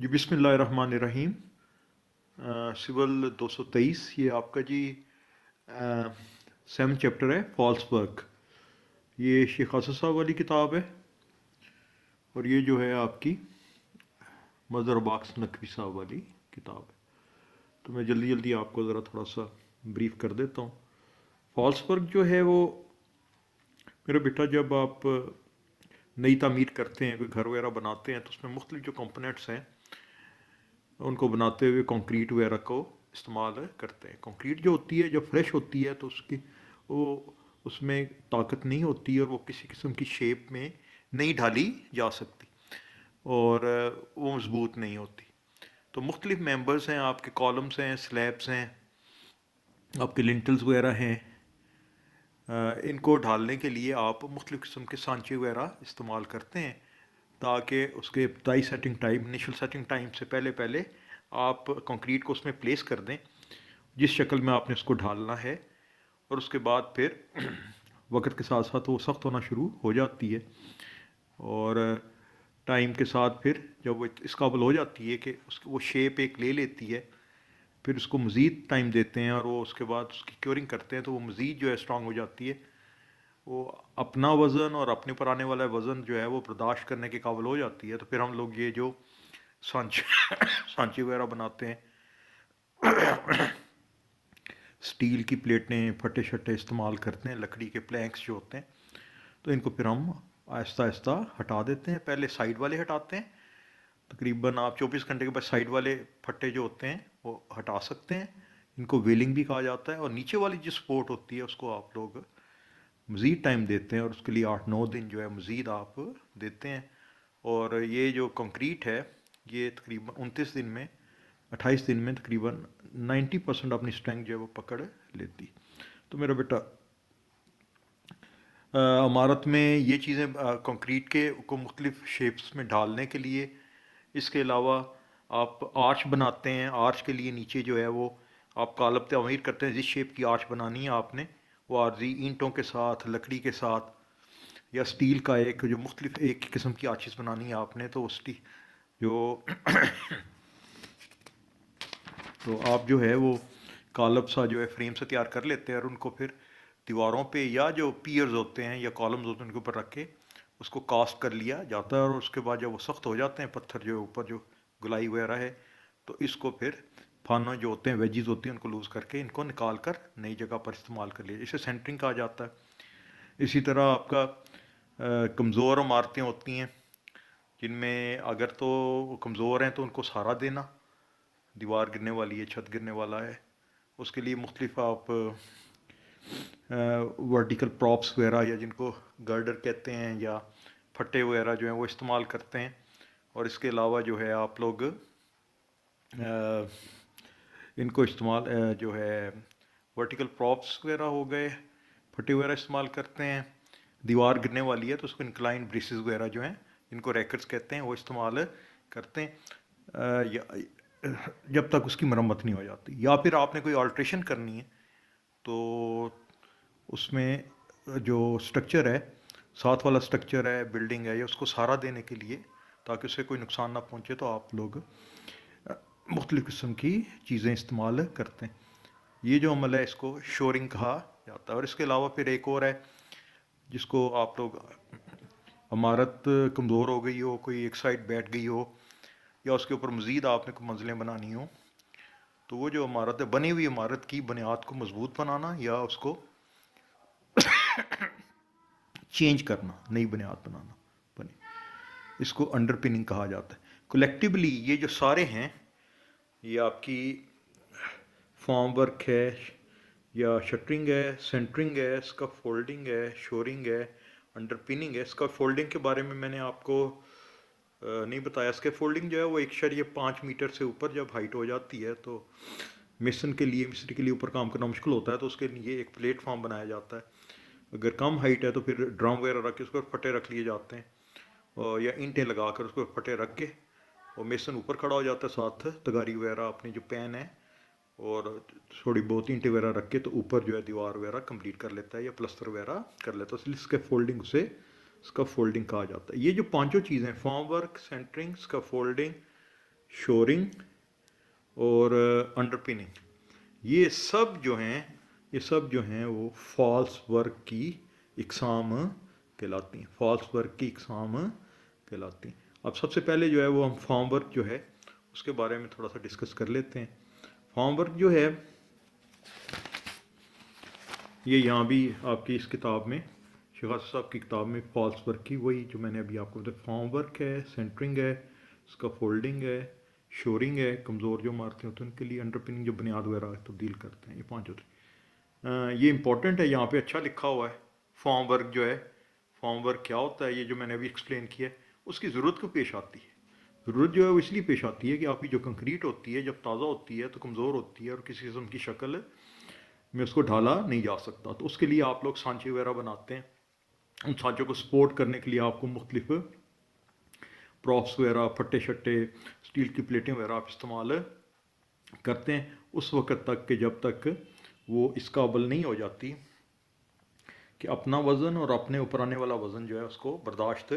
जी बिस्मिल्लाहिर्रहमानिर्रहीम। सिविल 223 ये आपका जी 7 चैप्टर है फॉल्स वर्क। ये शेख असद साहब वाली किताब है और ये जो है आपकी मदर बाक्स नकवी साहब वाली किताब है। तो मैं जल्दी जल्दी आपको ज़रा थोड़ा सा ब्रीफ कर देता हूँ। फॉल्स वर्क जो है वो मेरा बेटा, जब आप नई तामीर करते हैं, कोई घर वगैरह बनाते हैं, तो उसमें मुख्तलिफ जो कंपोनेंट्स हैं उनको बनाते हुए कंक्रीट वगैरह को इस्तेमाल करते हैं। कंक्रीट जो होती है, जब फ्रेश होती है, तो उसकी वो उसमें ताकत नहीं होती और वो किसी किस्म की शेप में नहीं ढाली जा सकती और वो मजबूत नहीं होती। तो मुख्तलिफ मेंबर्स हैं, आपके कॉलम्स हैं, स्लैब्स हैं, आपके लिंटल्स वगैरह हैं। इनको ढालने के लिए आप मुख्तलिफ किस्म के सांचे वगैरह इस्तेमाल करते हैं ताकि उसके इब्तदाई setting time, initial setting time से पहले पहले आप कंक्रीट को उसमें प्लेस कर दें जिस शक्ल में आपने उसको ढालना है, और उसके बाद फिर वक्त के साथ साथ वो सख्त होना शुरू हो जाती है और टाइम के साथ फिर जब वो इस काबिल हो जाती है कि उसकी वो शेप एक ले लेती है, फिर उसको मज़ीद टाइम देते हैं और वो उसके बाद उसकी क्योरिंग करते हैं तो वो मज़ीद जो है स्ट्रॉन्ग हो जाती है। वो अपना वज़न और अपने पर आने वाला वज़न जो है वो बर्दाश्त करने के काबिल हो जाती है। तो फिर हम लोग ये जो सांचे सांचे वगैरह बनाते हैं, स्टील की प्लेटें, फटे शटे इस्तेमाल करते हैं, लकड़ी के प्लैंक्स जो होते हैं, तो इनको फिर हम आहिस्ता आहिस्ता हटा देते हैं। पहले साइड वाले हटाते हैं, तकरीबन आप 24 घंटे के बाद साइड वाले फट्टे जो होते हैं वो हटा सकते हैं। इनको वेलिंग भी कहा जाता है। और नीचे वाली जो सपोर्ट होती है उसको आप लोग मज़ीद टाइम देते हैं और उसके लिए 8-9 दिन जो है मज़ीद आप देते हैं। और ये जो कंक्रीट है ये तकरीबन 29 दिन में, 28 दिन में तकरीबन 90% अपनी स्ट्रेंथ जो है वो पकड़ लेती। तो मेरा बेटा, इमारत में ये चीज़ें कंक्रीट के को मुख्तलिफ शेप्स में ढालने के लिए, इसके अलावा आप आर्च बनाते हैं। आर्च के लिए नीचे जो है वो आप कालब तामीर करते हैं। जिस शेप की आर्च बनानी है आपने, वो आर्जी ईंटों के साथ, लकड़ी के साथ या स्टील का एक जो मुख्तलिफ एक किस्म की आर्चिस बनानी है आपने, तो उसकी जो तो आप जो है वो कालब सा जो है फ्रेम से तैयार कर लेते हैं और उनको फिर दीवारों पे या जो पियर्स होते हैं या कॉलम्स होते हैं उनके ऊपर रख के उसको कास्ट कर लिया जाता है। और उसके बाद जब वो सख्त हो जाते हैं, पत्थर जो ऊपर जो गुलाई वगैरह है, तो इसको फिर फाना जो होते हैं, वेजिस होती हैं, उनको लूज़ करके इनको निकाल कर नई जगह पर इस्तेमाल कर लिया। इसे सेंटरिंग कहा जाता है। इसी तरह आपका कमज़ोर इमारतें होती हैं जिनमें अगर तो वो कमज़ोर हैं तो उनको सहारा देना, दीवार गिरने वाली है, छत गिरने वाला है, उसके लिए मुख्तलिफ आप वर्टिकल प्रॉप्स वगैरह या जिनको गर्डर कहते हैं या फट्टे वगैरह जो हैं वो इस्तेमाल करते हैं। और इसके अलावा जो है आप लोग इनको इस्तेमाल जो है वर्टिकल प्रॉप्स वगैरह हो गए, फट्टे वगैरह इस्तेमाल करते हैं। दीवार गिरने वाली है तो उसको इंक्लाइन ब्रेसेस वगैरह जो हैं, जिनको रैकेट्स कहते हैं, वो इस्तेमाल करते हैं जब तक उसकी मरम्मत नहीं हो जाती। या फिर आपने कोई अल्ट्रेशन करनी है तो उसमें जो स्ट्रक्चर है, साथ वाला स्ट्रक्चर है, बिल्डिंग है, या उसको सहारा देने के लिए ताकि उसे कोई नुकसान ना पहुंचे, तो आप लोग मुख्तलिफ़ किस्म की चीज़ें इस्तेमाल करते हैं। ये जो अमल है इसको शोरिंग कहा जाता है। और इसके अलावा फिर एक और है जिसको आप लोग, इमारत कमज़ोर हो गई हो, कोई एक साइड बैठ गई हो या उसके ऊपर मज़ीद आपने कोई मंजिलें बनानी हो, तो वो जो इमारत है, बनी हुई इमारत की बुनियाद को मजबूत बनाना या उसको चेंज करना, नई बुनियाद बनाना, बने, इसको अंडर पिनिंग कहा जाता है। कलेक्टिवली ये जो सारे हैं, ये आपकी फॉर्म वर्क है या शटरिंग है, सेंटरिंग है, इसका फोल्डिंग है, शोरिंग है, अंडर पिनिंग है। इसका फोल्डिंग के बारे में मैंने आपको नहीं बताया। इसके फोल्डिंग जो है वो 1.5 मीटर से ऊपर जब हाइट हो जाती है तो मिस्त्री के लिए ऊपर काम करना मुश्किल होता है, तो उसके लिए एक प्लेटफॉर्म बनाया जाता है। अगर कम हाइट है तो फिर ड्रम वगैरह रख के उसको फटे रख लिए जाते हैं, और या ईंटें लगा कर उसको फटे रख के और मेसन ऊपर खड़ा हो जाता है, साथ तगारी वगैरह अपनी जो पैन है और थोड़ी बहुत ईंटें वगैरह रख के, तो ऊपर जो है दीवार वगैरह कंप्लीट कर लेता है या प्लस्तर वगैरह कर लेता है। इसलिए इसके फोल्डिंग से इसका फोल्डिंग कहा जाता है। ये जो पांचों चीज़ें, फॉर्म वर्क, सेंटरिंग, इसका फोल्डिंग, शोरिंग और अंडरपिनिंग, ये सब जो हैं वो फॉल्स वर्क की इकसाम कहलाती हैं, फॉल्स वर्क की इकसाम कहलाती हैं। अब सबसे पहले जो है वो हम फॉर्म वर्क जो है उसके बारे में थोड़ा सा डिस्कस कर लेते हैं। फॉर्म वर्क जो है ये यहाँ भी आपकी इस किताब में, शेख आसिफ साहब की किताब में फॉल्स वर्क की वही जो मैंने अभी आपको बताया, फॉर्म वर्क है, सेंटरिंग है, इसका फोल्डिंग है, शोरिंग है, कमज़ोर जो मारते होते हैं उनके लिए, अंडरपिनिंग जो बुनियाद वगैरह तब्दील करते हैं, ये 5 होते हैं। ये इंपॉर्टेंट है, यहाँ पे अच्छा लिखा हुआ है फॉर्म वर्क जो है। फॉर्म वर्क क्या होता है, ये जो मैंने अभी एक्सप्लेन किया है, उसकी ज़रूरत क्यों पेश आती है? ज़रूरत जो है वो इसलिए पेश आती है कि आपकी जो कंक्रीट होती है जब ताज़ा होती है तो कमज़ोर होती है और किसी किस्म की शक्ल में उसको ढाला नहीं जा सकता, तो उसके लिए आप लोग सांचे वगैरह बनाते हैं। उन सांचों को सपोर्ट करने के लिए आपको मुख्तलिफ प्रॉप्स वगैरह, फट्टे शट्टे, स्टील की प्लेटें वगैरह आप इस्तेमाल करते हैं उस वक़्त तक कि जब तक वो इस काबिल नहीं हो जाती कि अपना वज़न और अपने ऊपर आने वाला वज़न जो है उसको बर्दाश्त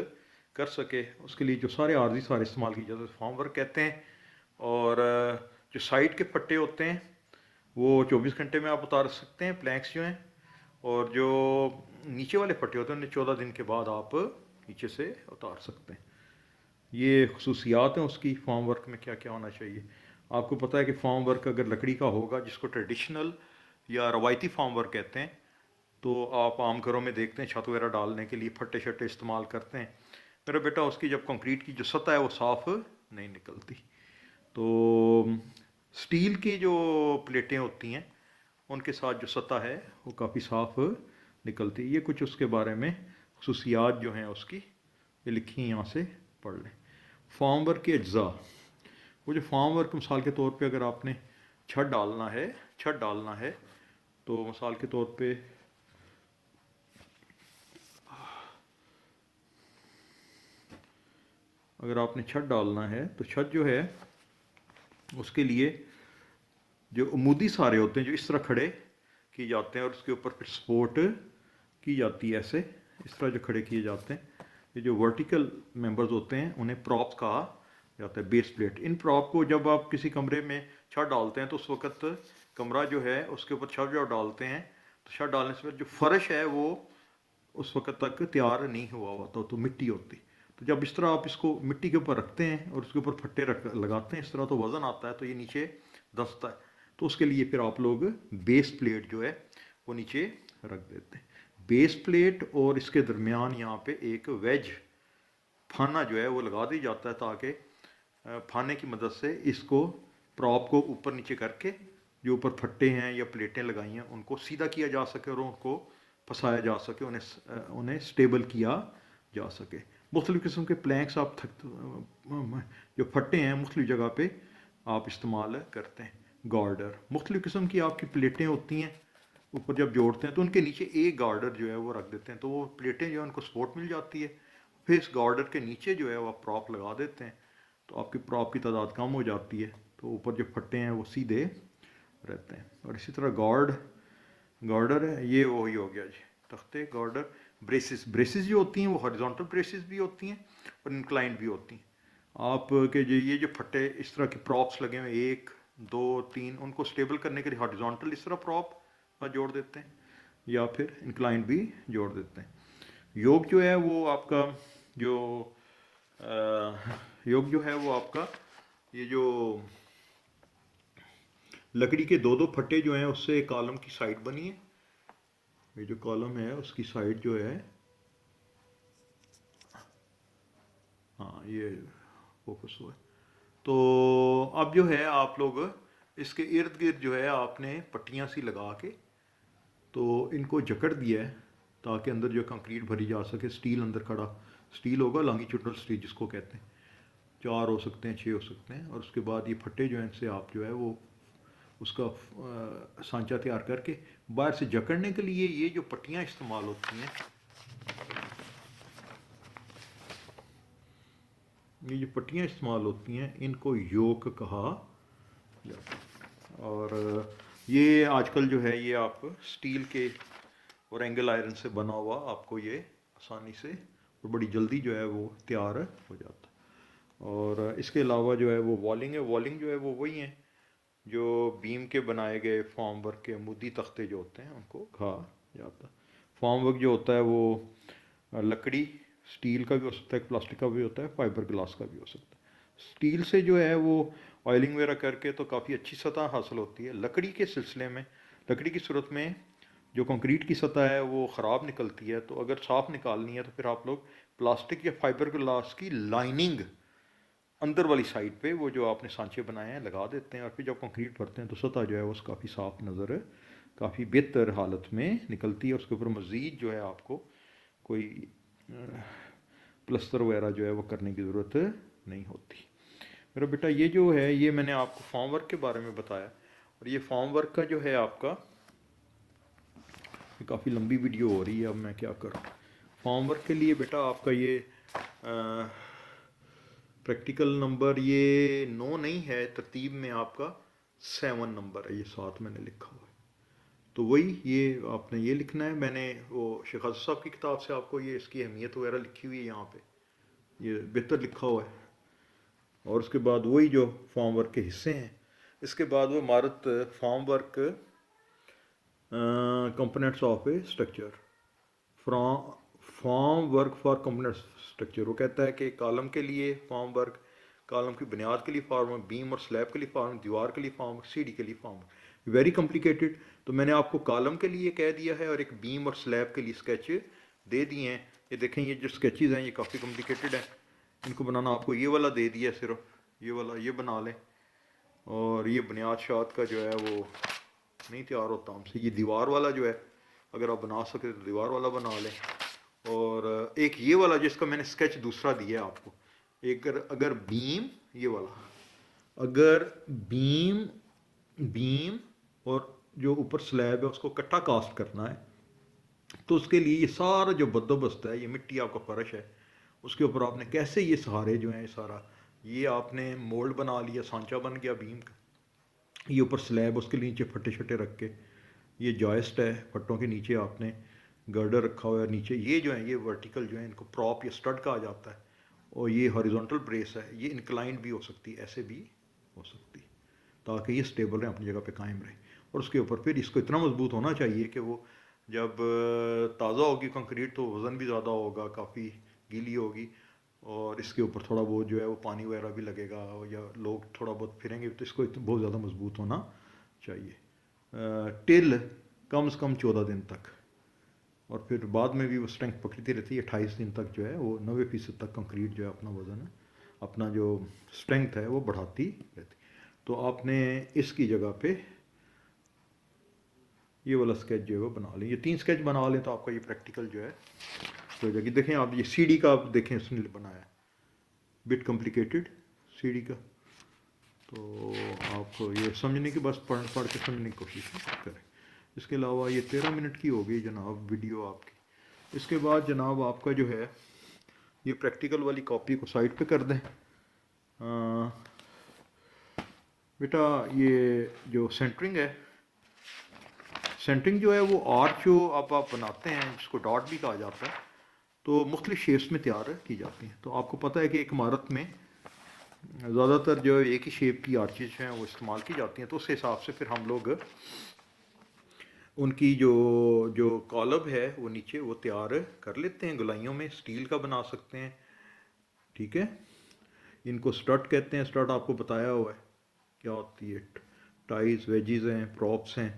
कर सके। उसके लिए जो सारे आर्जी सारे इस्तेमाल किए जाते हैं फॉर्म वर्क कहते हैं। और जो साइड के फट्टे होते हैं वो 24 घंटे में आप उतार सकते हैं, प्लैंक्स जो हैं, और जो नीचे वाले फट्टे होते हैं उन्हें 14 दिन के बाद आप नीचे से उतार सकते हैं। ये खसूसियात हैं उसकी, फॉर्म वर्क में क्या क्या होना चाहिए। आपको पता है कि फॉर्म वर्क अगर लकड़ी का होगा, जिसको ट्रेडिशनल या रवायती फॉर्म वर्क कहते हैं, तो आप आम घरों में देखते हैं छत वगैरह डालने के लिए फट्टे शट्टे इस्तेमाल करते हैं। मेरा बेटा, उसकी जब कंक्रीट की जो सतह है वो साफ़ नहीं निकलती। तो स्टील की जो प्लेटें होती हैं उनके साथ जो सतह है वो काफ़ी साफ़ निकलती है। ये कुछ उसके बारे में खसूसियात जो हैं उसकी ये लिखी हैं, यहाँ से पढ़ लें। फॉर्म वर्क के अज्जा, वो जो फॉर्म वर्क मिसाल के तौर पे अगर आपने छत डालना है तो मिसाल के तौर पे अगर आपने छत डालना है तो छत जो है उसके लिए जो उमूदी सारे होते हैं जो इस तरह खड़े किए जाते हैं और उसके ऊपर फिर सपोर्ट की जाती है, ऐसे इस तरह जो खड़े किए जाते हैं, ये जो वर्टिकल मेंबर्स होते हैं उन्हें प्रॉप्स कहा जाता है, बेस प्लेट। इन प्रॉप को जब आप किसी कमरे में छत डालते हैं तो उस वक्त कमरा जो है उसके ऊपर छत जब डालते हैं तो छत डालने से जो फर्श है वो उस वक्त तक तैयार नहीं हुआ होता, तो मिट्टी होती। तो जब इस तरह आप इसको मिट्टी के ऊपर रखते हैं और उसके ऊपर फट्टे लगाते हैं इस तरह, तो वज़न आता है तो ये नीचे धंसता है। तो उसके लिए फिर आप लोग बेस प्लेट जो है वो नीचे रख देते हैं। बेस प्लेट और इसके दरमियान यहाँ पे एक वेज फाना जो है वो लगा दी जाता है ताकि फाने की मदद से इसको प्रॉप को ऊपर नीचे करके जो ऊपर फट्टे हैं या प्लेटें लगाई हैं उनको सीधा किया जा सके और उनको फंसाया जा सके, उन्हें स्टेबल किया जा सके। मुख्तलिफ़ किस्म के प्लैंक्स आप जो फट्टे हैं मुख्तलिफ़ जगह पे आप इस्तेमाल करते हैं। गार्डर, मुख्तलिफ़ किस्म की आपकी प्लेटें होती हैं, ऊपर जब जोड़ते हैं तो उनके नीचे एक गार्डर जो है वो रख देते हैं, तो वो प्लेटें जो है उनको सपोर्ट मिल जाती है। फिर इस गार्डर के नीचे जो है वो आप प्रॉप लगा देते हैं तो आपकी प्रॉप की तादाद कम हो जाती है, तो ऊपर जो फट्टे हैं वो सीधे रहते हैं। और इसी तरह गार्डर है, ये वही हो गया जी तख्ते। गार्डर, ब्रेसिस जो होती हैं वो हॉरिजॉन्टल ब्रेसिस भी होती हैं और इंक्लाइंड भी होती हैं। आप के ये जो फट्टे इस तरह के प्रॉप्स लगे हुए 1 2 3, उनको स्टेबल करने के लिए हॉरिजॉन्टल इस तरह प्रॉप जोड़ देते हैं या फिर इंक्लाइंड भी जोड़ देते हैं। योग जो है वो आपका जो योग जो है वो आपका ये जो लकड़ी के 2 2 फट्टे जो हैं उससे एक कॉलम की साइड बनी है, ये जो कॉलम है उसकी साइड जो है, हाँ ये फोकस हुआ है। तो अब जो है आप लोग इसके इर्द गिर्द जो है आपने पट्टियाँ सी लगा के तो इनको जकड़ दिया है ताकि अंदर जो कंक्रीट भरी जा सके। स्टील अंदर खड़ा स्टील होगा, लॉन्गिट्यूडनल स्टील जिसको कहते हैं, 4 हो सकते हैं 6 हो सकते हैं। और उसके बाद ये फट्टे जो हैं इनसे आप जो है वो उसका सांचा तैयार करके बाहर से जकड़ने के लिए ये जो पट्टियाँ इस्तेमाल होती हैं, ये जो पट्टियाँ इस्तेमाल होती हैं इनको योक कहा जाता है। और ये आजकल जो है ये आप स्टील के और एंगल आयरन से बना हुआ आपको ये आसानी से और बड़ी जल्दी जो है वो तैयार हो जाता है। اور اس کے علاوہ جو ہے وہ والنگ ہے. والنگ جو ہے وہ وہی ہیں جو بیم کے بنائے گئے فارم ورک کے عمودی تختے جو ہوتے ہیں ان کو کہا جاتا ہے. فارم ورک جو ہوتا ہے وہ لکڑی سٹیل کا بھی ہو سکتا ہے, پلاسٹک کا بھی ہوتا ہے, فائبر گلاس کا بھی ہو سکتا ہے. سٹیل سے جو ہے وہ آئلنگ وغیرہ کر کے تو کافی اچھی سطح حاصل ہوتی ہے. لکڑی کے سلسلے میں, لکڑی کی صورت میں جو کنکریٹ کی سطح ہے وہ خراب نکلتی ہے, تو اگر صاف نکالنی ہے تو پھر آپ لوگ پلاسٹک یا فائبر گلاس کی لائننگ اندر والی سائڈ پہ وہ جو آپ نے سانچے بنائے ہیں لگا دیتے ہیں, اور پھر جب کنکریٹ بھرتے ہیں تو سطح جو ہے وہ کافی صاف نظر, کافی بہتر حالت میں نکلتی ہے. اس کے اوپر مزید جو ہے آپ کو کوئی پلستر وغیرہ جو ہے وہ کرنے کی ضرورت نہیں ہوتی. میرا بیٹا یہ جو ہے یہ میں نے آپ کو فارم ورک کے بارے میں بتایا, اور یہ فارم ورک کا جو ہے آپ کا کافی لمبی ویڈیو ہو رہی ہے, اب میں کیا کروں. فارم ورک کے لیے بیٹا آپ کا یہ پریکٹیکل نمبر یہ 9 نہیں ہے, ترتیب میں آپ کا 7 نمبر ہے, یہ 7 میں نے لکھا ہوا ہے. تو وہی یہ آپ نے یہ لکھنا ہے. میں نے وہ شیخ حافظ صاحب کی کتاب سے آپ کو یہ اس کی اہمیت وغیرہ لکھی ہوئی ہے یہاں پہ, یہ بہتر لکھا ہوا ہے. اور اس کے بعد وہی جو فارم ورک کے حصے ہیں, اس کے بعد وہ عمارت form work components of a structure, form work for components structure. وہ کہتا ہے کہ کالم کے لیے فارم ورک, کالم کی بنیاد کے لیے فارم ورک, بیم اور سلیب کے لیے فارم ورک, دیوار کے لیے فارم ورک, سی ڈی کے لیے فارم ورک. Very complicated. تو میں نے آپ کو کالم کے لیے کہہ دیا ہے اور ایک بیم اور سلیب کے لیے اسکیچ دے دیے ہیں. یہ دیکھیں یہ جو اسکیچز ہیں یہ کافی کمپلیکیٹڈ ہیں, ان کو بنانا آپ کو یہ والا دے دیا, صرف یہ والا یہ بنا لیں. اور یہ بنیاد شاد کا جو ہے وہ نہیں تیار ہوتا ہم سے. یہ دیوار والا جو ہے اگر آپ بنا سکتے تو دیوار والا بنا لیں. اور ایک یہ والا جس کا میں نے اسکیچ دوسرا دیا ہے آپ کو, ایک اگر بیم یہ والا, اگر بیم اور جو اوپر سلیب ہے اس کو کٹا کاسٹ کرنا ہے تو اس کے لیے یہ سارا جو بندوبست ہے, یہ مٹی آپ کا فرش ہے, اس کے اوپر آپ نے کیسے یہ سہارے جو ہیں سارا یہ آپ نے مولڈ بنا لیا, سانچہ بن گیا بیم کا. یہ اوپر سلیب, اس کے نیچے پھٹے چھٹے رکھ کے, یہ جوائسٹ ہے, پھٹوں کے نیچے آپ نے گرڈر رکھا ہوا ہے. نیچے یہ جو ہیں یہ ورٹیکل جو ہیں ان کو پراپ یا سٹڈ کہا جاتا ہے. اور یہ ہاریزونٹل بریس ہے, یہ انکلائنڈ بھی ہو سکتی ہے, ایسے بھی ہو سکتی, تاکہ یہ سٹیبل رہیں, اپنی جگہ پہ قائم رہیں. اور اس کے اوپر پھر اس کو اتنا مضبوط ہونا چاہیے کہ وہ جب تازہ ہوگی کنکریٹ تو وزن بھی زیادہ ہوگا, کافی گیلی ہوگی, اور اس کے اوپر تھوڑا بہت جو ہے وہ پانی وغیرہ بھی لگے گا, یا لوگ تھوڑا بہت پھریں گے, تو اس کو بہت زیادہ مضبوط ہونا چاہیے. ٹل کم سے کم 14 دن تک, اور پھر بعد میں بھی وہ اسٹرینتھ پکڑتی رہتی ہے. 28 دن تک جو ہے وہ 90% تک کنکریٹ جو ہے اپنا وزن ہے, اپنا جو اسٹرینتھ ہے وہ بڑھاتی رہتی. تو آپ نے اس کی جگہ پہ یہ والا اسکیچ جو ہے وہ بنا لیں. یہ 3 اسکیچ بنا لیں تو آپ کا یہ پریکٹیکل جو ہے ہو جائے گی. دیکھیں آپ یہ سی ڈی کا آپ دیکھیں اس نے بنایا, بٹ کمپلیکیٹڈ سی ڈی کا. تو آپ یہ سمجھنے کی بس پڑھ کے سمجھنے کی کوشش کریں. اس کے علاوہ یہ 13 منٹ کی ہو گئی جناب ویڈیو آپ کی. اس کے بعد جناب آپ کا جو ہے یہ پریکٹیکل والی کاپی کو سائڈ پہ کر دیں. بیٹا یہ جو سینٹرنگ ہے, سینٹرنگ جو ہے وہ آرچ جو آپ بناتے ہیں جس کو ڈاٹ بھی کہا جاتا ہے, تو مختلف شیپس میں تیار کی جاتی ہیں. تو آپ کو پتہ ہے کہ ایک عمارت میں زیادہ تر جو ایک ہی شیپ کی آرچز ہیں وہ استعمال کی جاتی ہیں. تو اس حساب سے پھر ہم لوگ ان کی جو کالب ہے وہ نیچے وہ تیار کر لیتے ہیں گلائیوں میں. اسٹیل کا بنا سکتے ہیں, ٹھیک ہے. ان کو سٹڈ کہتے ہیں. سٹڈ آپ کو بتایا ہوا ہے کیا ہوتی ہے, ٹائز ویجز ہیں, پراپس ہیں.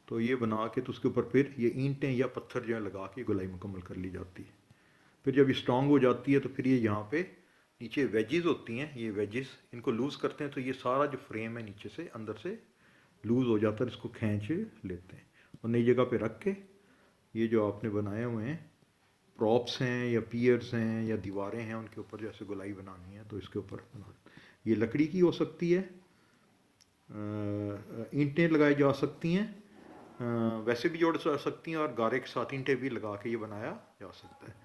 تو یہ بنا کے تو اس کے اوپر پھر یہ اینٹیں یا پتھر جو ہے لگا کے گلائی مکمل کر لی جاتی ہے. پھر جب یہ اسٹرانگ ہو جاتی ہے تو پھر یہ یہاں پہ نیچے ویجز ہوتی ہیں, یہ ویجز ان کو لوز کرتے ہیں تو یہ سارا جو فریم ہے نیچے سے اندر سے لوز ہو جاتا ہے, اس کو کھینچ لیتے ہیں اور نئی جگہ پہ رکھ کے یہ جو آپ نے بنائے ہوئے ہیں پراپس ہیں یا پیئرز ہیں یا دیواریں ہیں, ان کے اوپر جیسے گلائی بنانی ہے تو اس کے اوپر بنا. یہ لکڑی کی ہو سکتی ہے, اینٹیں لگائی جا سکتی ہیں, ویسے بھی جوڑ سکتی ہیں, اور گارے کے ساتھ اینٹیں بھی لگا کے یہ بنایا جا سکتا ہے.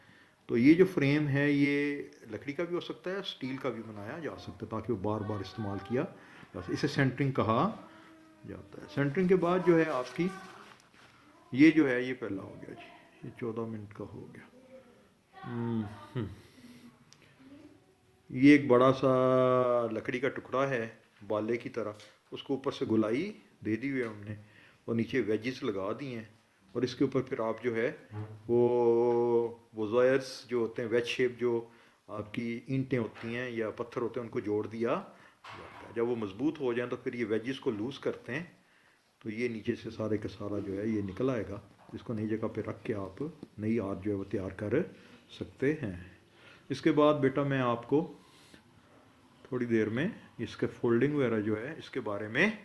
تو یہ جو فریم ہے یہ لکڑی کا بھی ہو سکتا ہے, اسٹیل کا بھی بنایا جا سکتا ہے تاکہ وہ بار بار استعمال کیا جا سکے. اسے سینٹرنگ کہا جاتا ہے. سینٹرنگ کے بعد جو ہے آپ کی یہ جو ہے یہ پہلا ہو گیا جی, یہ 14 منٹ کا ہو گیا. ये एक बड़ा सा लकड़ी का टुकड़ा है बाले की तरह, उसको ऊपर से गोलाई दे दी हुई है हमने, और नीचे वेजिस लगा दिए हैं, और इसके ऊपर फिर आप जो है वो वायर्स जो होते हैं वेज शेप, जो आपकी ईंटें होती हैं या पत्थर होते हैं, उनको जोड़ दिया जाता है। जब वो मज़बूत हो जाए तो फिर ये वेजिस को लूज़ करते हैं, तो ये नीचे से सारे का सारा जो है ये निकल आएगा। इसको नई जगह पे रख के आप नई आर्ट जो है वो तैयार कर सकते हैं। इसके बाद बेटा मैं आपको थोड़ी देर में इसके फोल्डिंग वगैरह जो है इसके बारे में,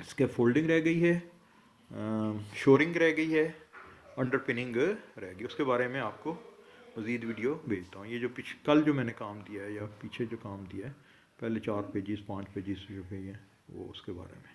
इसके फोल्डिंग रह गई है, शोरिंग रह गई है, अंडर पिनिंग रह गई, उसके बारे में आपको मज़ीद वीडियो भेजता हूँ। ये जो कल जो मैंने काम दिया है या पीछे जो काम दिया है, पहले 4 पेजेस 5 पेजेस जो है वो उसके बारे में।